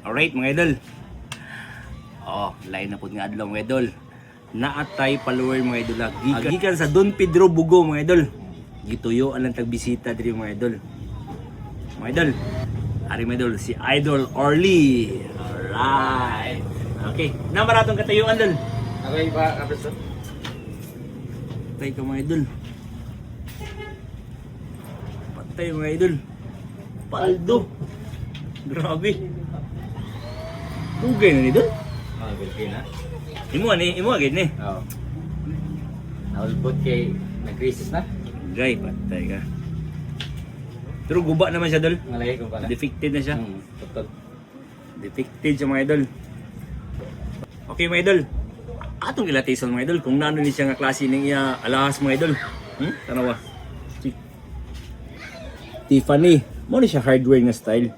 Alright mga idol. Oh, lain na po nga adlaw mga idol. Naatay follower mga idol. Gikan sa Don Pedro Bugo mga idol. Gituyo alang tagbisita diri mga idol. Mga idol. Ari mga idol si Idol Orly. Alright. Okay, na maratong katayuan dol. Okay ba, Kapres? Patay ka mga idol. Patay mga idol. Paldo. Grabe. Tugay na ni dol. Ah, bilhin na. Imo agad ni. Oo. Naulbot kay nag-crisis na. Gay, patay ka. Pero guba naman siya dol. Ngalagay ko pala. Defected na siya. Tutod. Defected siya mga idol. Okay mga idol. Atong ilatison mga idol kung nano ni siya nga klase ning iya alahas mga idol. Tanawa. Si Tiffany. Mo ni siya hardware nga style.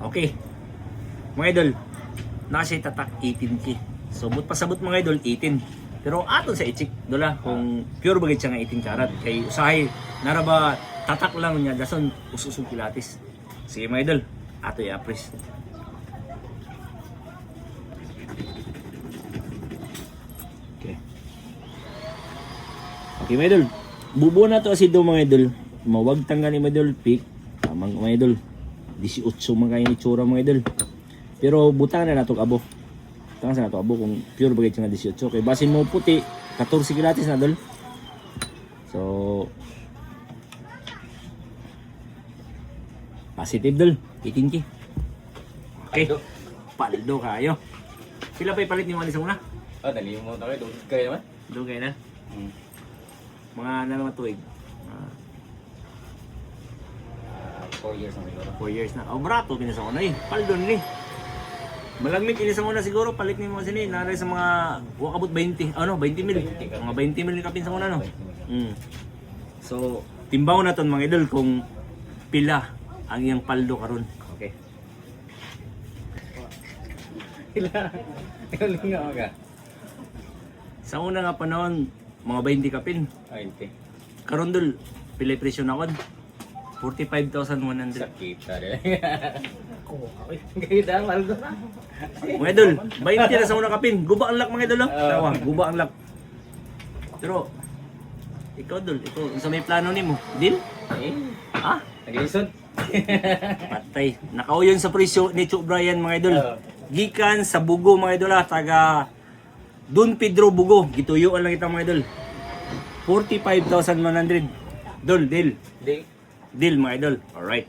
Okay. Mga idol, nasa tatak 18K. So, but pasabot mga idol, 18. Pero ato sa i-check, dola, kung pure bagay siya nga 18 karat. Kay usahay, naraba tatak lang niya, dason ususong pilates. Sige mga idol, ato i-appraise. Okay. Okay mga idol, bubuo na to asido mga idol. Mawag tanggal ni mga idol, pick. Mga idol, 18 mga kayo ni tsura mga idol. Pero butang na nato abo. Butang sa nato abo kung pure bagay nga 18. Kay basin mo puti, 14 kilates na dol. So positive dol, 18K. Okay. Paldo kayo. Sila pa ipalit ni Wally sa una? Ah, dali mo tayo. Doon kayo naman. Doon kayo na. Mga naman tuig. 4 years na siguro. 4 years na. Oh, brato kinasa ko na eh. Paldo ni. Malagmit kinasa ko na siguro. Palit ni mo sini. Naray sa mga wakabot 20. Ano, 20 mil. Mga 20 mil kapin sa una no. So, timbaw na ton mga idol kung pila ang iyang paldo karon. Okay. Ila. Ikaw nga ka. Sa una nga panahon, mga 20 kapin. Ay, hindi. Karon dol, pila presyo na kon? 45,100. Sakit rin. Ganda, maldo na. Mga idol, 20 na sa una kapin. Guba ang lak mga idol. Tawa, guba ang lak. Pero, ikaw dol, ikaw, sa may plano ni mo, deal? Ha? Nag-iisod. Patay. Nakauyon sa presyo ni Chuck Brian mga idol. Gikan sa Bugo mga idol taga Don Pedro Bugo. Gituyuan lang kita mga idol. 45,100. Dol, deal. Hindi. Deal mga idol. Alright.